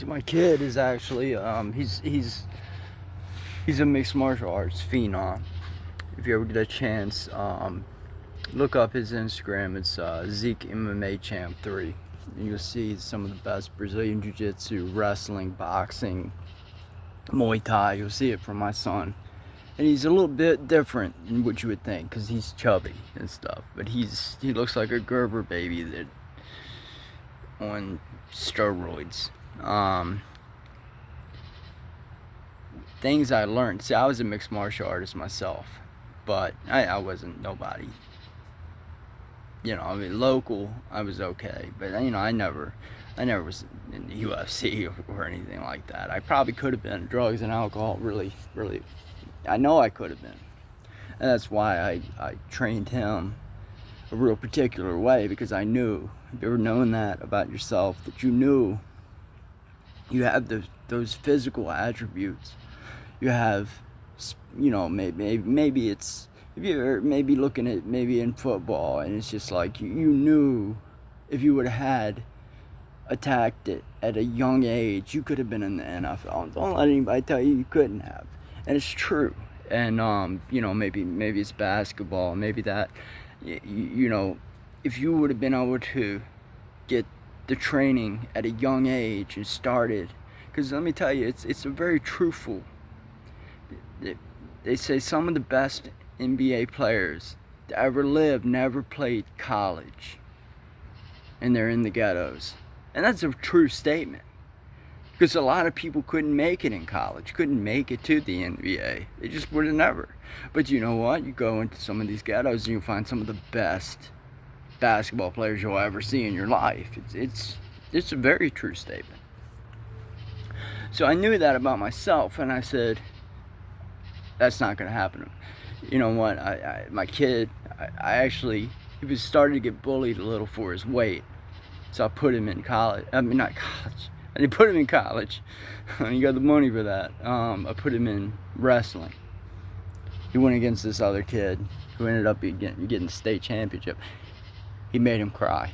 My kid is actually he's a mixed martial arts phenom. If you ever get a chance, look up his Instagram. It's Zeke MMA Champ 3. And you'll see some of the best Brazilian Jiu-Jitsu, wrestling, boxing, Muay Thai. You'll see it from my son. And he's a little bit different than what you would think because he's chubby and stuff. But he looks like a Gerber baby that on steroids. Things I learned. See, I was a mixed martial artist myself, but I wasn't nobody. I mean, local, I was okay, but I never was in the UFC or anything like that. I probably could have been. Drugs and alcohol, really, I know I could have been, and that's why I trained him a real particular way, because I knew. Have you ever known that about yourself, that you knew you have those physical attributes? You have, maybe it's, if you're maybe looking at maybe in football, and it's just like you knew if you would have had attacked it at a young age, you could have been in the NFL. Don't let anybody tell you couldn't have, and it's true. And maybe it's basketball, maybe that, if you would have been able to get the training at a young age and started, because let me tell you, it's a very truthful. They say some of the best NBA players to ever live never played college, and they're in the ghettos. And that's a true statement, because a lot of people couldn't make it in college, couldn't make it to the NBA. They just would have never. But you know what? You go into some of these ghettos and you find some of the best basketball players you'll ever see in your life. It's a very true statement. So I knew that about myself, and I said, that's not going to happen. You know what? My kid, he was starting to get bullied a little for his weight. So I put him in college. I mean, not college. I didn't put him in college. You got the money for that. I put him in wrestling. He went against this other kid who ended up getting the state championship. He made him cry.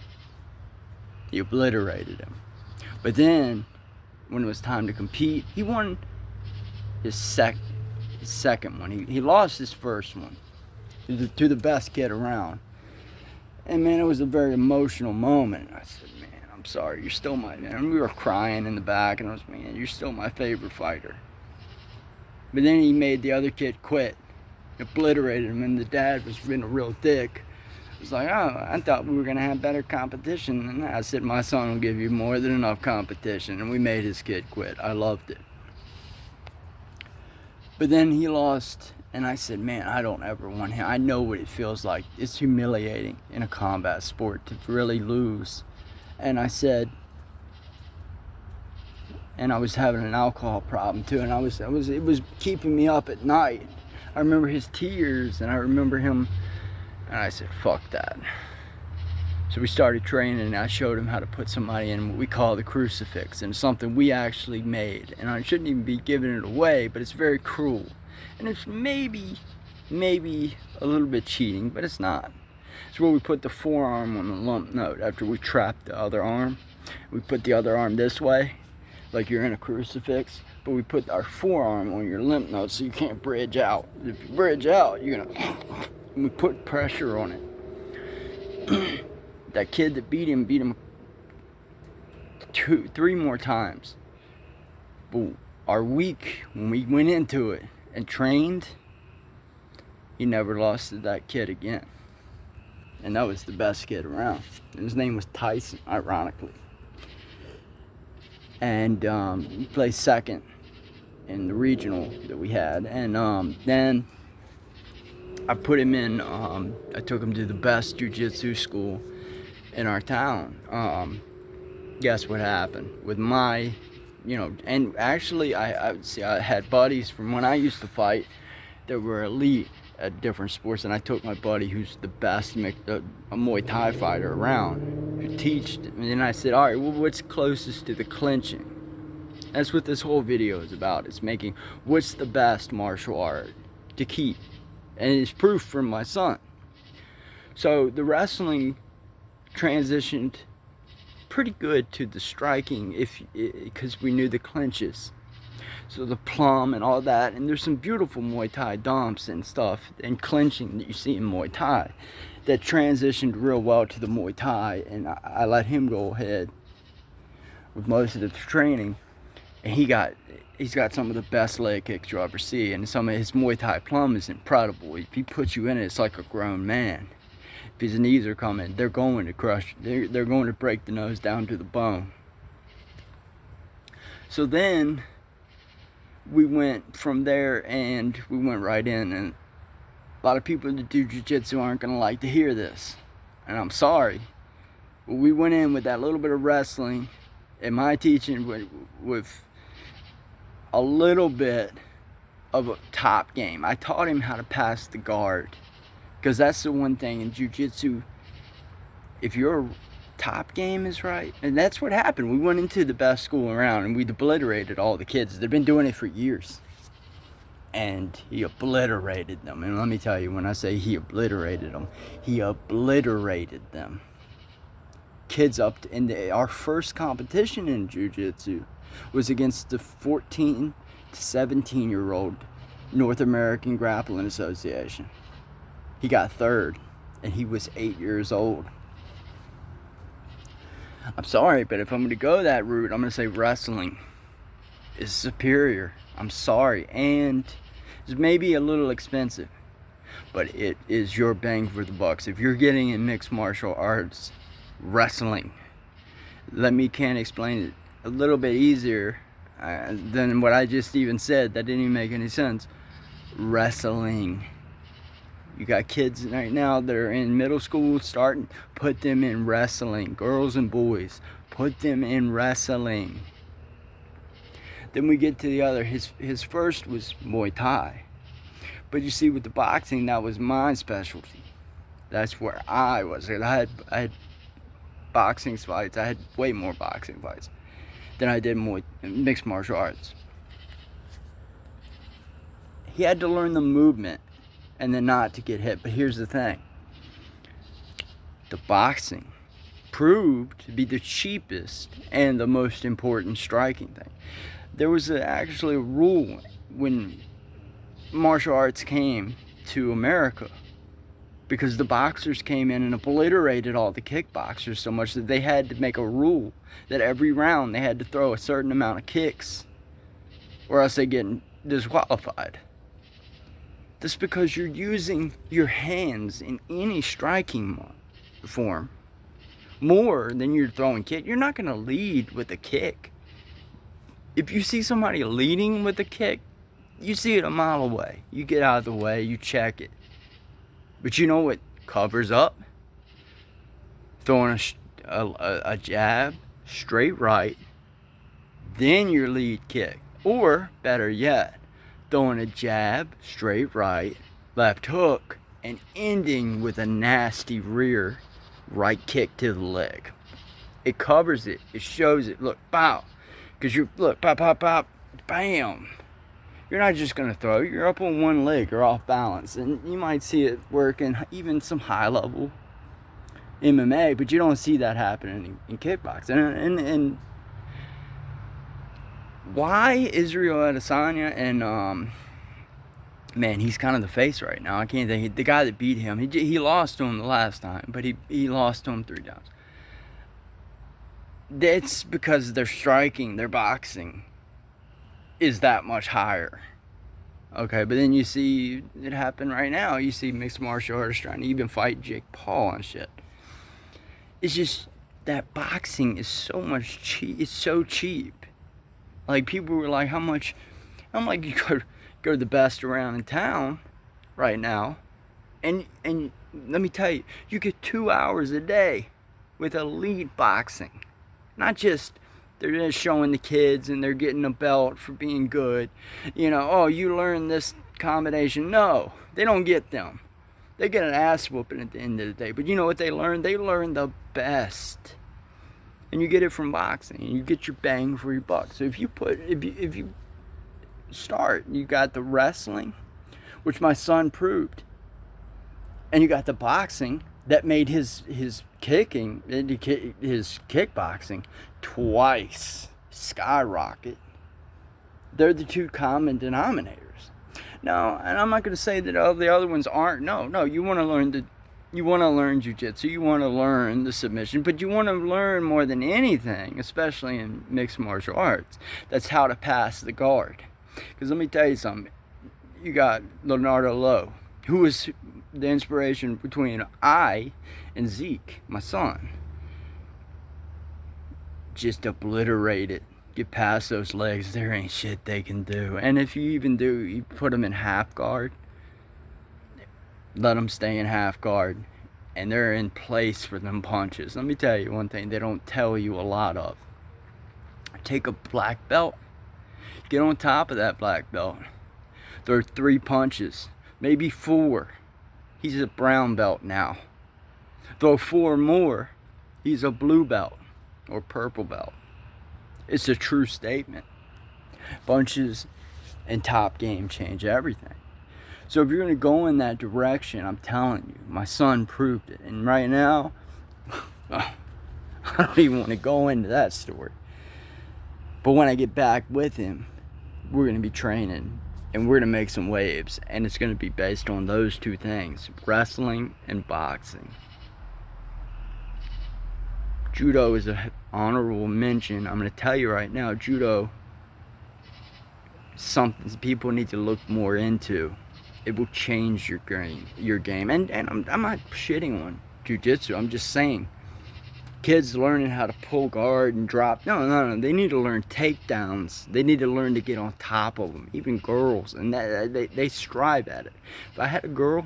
He obliterated him. But then, when it was time to compete, he won his second one. He lost his first one to the best kid around. And man, it was a very emotional moment. I said, man, I'm sorry, you're still my man. And we were crying in the back, and I was, man, you're still my favorite fighter. But then he made the other kid quit, obliterated him, and the dad was being a real dick. It was like, oh, I thought we were going to have better competition. And I said, my son will give you more than enough competition. And we made his kid quit. I loved it. But then he lost, and I said, man, I don't ever want him. I know what it feels like. It's humiliating in a combat sport to really lose. And I said, and I was having an alcohol problem too, and it was keeping me up at night. I remember his tears, and I remember him, and I said, fuck that. So we started training, and I showed him how to put somebody in what we call the crucifix, and it's something we actually made. And I shouldn't even be giving it away, but it's very cruel. And it's maybe a little bit cheating, but it's not. It's where we put the forearm on the lump note after we trap the other arm. We put the other arm this way, like you're in a crucifix, but we put our forearm on your lymph node so you can't bridge out. If you bridge out, you're gonna, and we put pressure on it. That kid that beat him 3 more times. But our week, when we went into it and trained, he never lost to that kid again. And that was the best kid around. And his name was Tyson, ironically. And he placed second in the regional that we had. And then I put him in, I took him to the best jiu-jitsu school in our town. Guess what happened with my, and actually I had buddies from when I used to fight that were elite at different sports, and I took my buddy who's the best a Muay Thai fighter around, who teached, and then I said, all right, well, what's closest to the clinching? That's what this whole video is about. It's making what's the best martial art to keep, and it's proof from my son. So the wrestling transitioned pretty good to the striking because we knew the clinches. So the plum and all that, and there's some beautiful Muay Thai dumps and stuff and clinching that you see in Muay Thai that transitioned real well to the Muay Thai, and I let him go ahead with most of the training, and he's got some of the best leg kicks you'll ever see, and some of his Muay Thai plum is incredible. If he puts you in it, it's like a grown man. If his knees are coming, they're going to crush, they're going to break the nose down to the bone. So then we went from there and we went right in, and a lot of people that do jiu-jitsu aren't going to like to hear this, and I'm sorry, but we went in with that little bit of wrestling and my teaching with a little bit of a top game. I taught him how to pass the guard, because that's the one thing in jiu-jitsu, if your top game is right, and that's what happened. We went into the best school around and we obliterated all the kids. They've been doing it for years, and he obliterated them. And let me tell you, when I say he obliterated them, he obliterated them. Kids up to, in our first competition in jiu-jitsu was against the 14 to 17 year old North American Grappling Association. He got third, and he was 8 years old. I'm sorry, but if I'm going to go that route, I'm going to say wrestling is superior. I'm sorry, and it's maybe a little expensive, but it is your bang for the bucks. If you're getting in mixed martial arts, wrestling, can't explain it a little bit easier than what I just even said. That didn't even make any sense. Wrestling. You got kids right now that are in middle school starting, put them in wrestling. Girls and boys, put them in wrestling. Then we get to the other, his first was Muay Thai. But you see, with the boxing, that was my specialty. That's where I was. I had boxing fights. I had way more boxing fights than I did mixed martial arts. He had to learn the movement and then not to get hit. But here's the thing. The boxing proved to be the cheapest and the most important striking thing. There was actually a rule when martial arts came to America, because the boxers came in and obliterated all the kickboxers so much that they had to make a rule that every round they had to throw a certain amount of kicks or else they get disqualified. That's because you're using your hands in any striking form more than you're throwing kick. You're not going to lead with a kick. If you see somebody leading with a kick, you see it a mile away. You get out of the way, you check it. But you know what covers up? Throwing a jab straight right, then your lead kick. Or, better yet, throwing a jab straight right, left hook, and ending with a nasty rear right kick to the leg. It covers it. It shows it. Look, pow. Because you look, pop, pop, pop, bam. You're not just going to throw. You're up on one leg or off balance. And you might see it work in even some high-level MMA, but you don't see that happening in kickboxing. And why Israel Adesanya and man, he's kind of the face right now. I can't think. The guy that beat him, he lost to him the last time, but he lost to him 3 times. That's because their striking, their boxing is that much higher. Okay, but then you see it happen right now. You see mixed martial artists trying to even fight Jake Paul and shit. It's just that boxing is so much cheap. It's so cheap. Like, people were like, how much? I'm like, you go to the best around in town right now, and let me tell you, you get 2 hours a day with elite boxing. Not just, they're just showing the kids and they're getting a belt for being good. You know, oh, you learn this combination. No, they don't get them. They get an ass whooping at the end of the day. But you know what they learn? They learn the best. And you get it from boxing. And you get your bang for your buck. So if you start, you got the wrestling, which my son proved. And you got the boxing that made his kicking, his kickboxing twice skyrocket. They're the two common denominators. No, and I'm not going to say that all the other ones aren't. No, you want to learn jiu-jitsu, you want to learn the submission, but you want to learn more than anything, especially in mixed martial arts, that's how to pass the guard. Because let me tell you something, you got Leonardo Lowe, who was the inspiration between I and Zeke, my son. Just obliterate it. Get past those legs, there ain't shit they can do. And if you even do, you put them in half guard, let them stay in half guard, and they're in place for them punches. Let me tell you one thing they don't tell you a lot of. Take a black belt, get on top of that black belt. There are 3 punches, maybe 4. He's a brown belt now. Throw 4 more, he's a blue belt or purple belt. It's a true statement. Punches and top game change everything. So if you're going to go in that direction, I'm telling you, my son proved it. And right now, I don't even want to go into that story. But when I get back with him, we're going to be training and we're going to make some waves. And it's going to be based on those 2 things, wrestling and boxing. Judo is an honorable mention. I'm going to tell you right now, judo, something people need to look more into. It will change your game. And I'm not shitting on jiu-jitsu. I'm just saying, kids learning how to pull guard and drop. No. They need to learn takedowns. They need to learn to get on top of them. Even girls, and they strive at it. If I had a girl,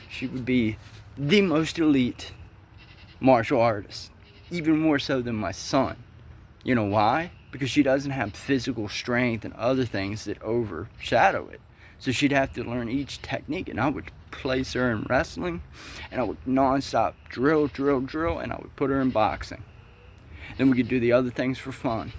she would be the most elite martial artist. Even more so than my son. You know why? Because she doesn't have physical strength and other things that overshadow it. So she'd have to learn each technique, and I would place her in wrestling, and I would non-stop drill, and I would put her in boxing. Then we could do the other things for fun.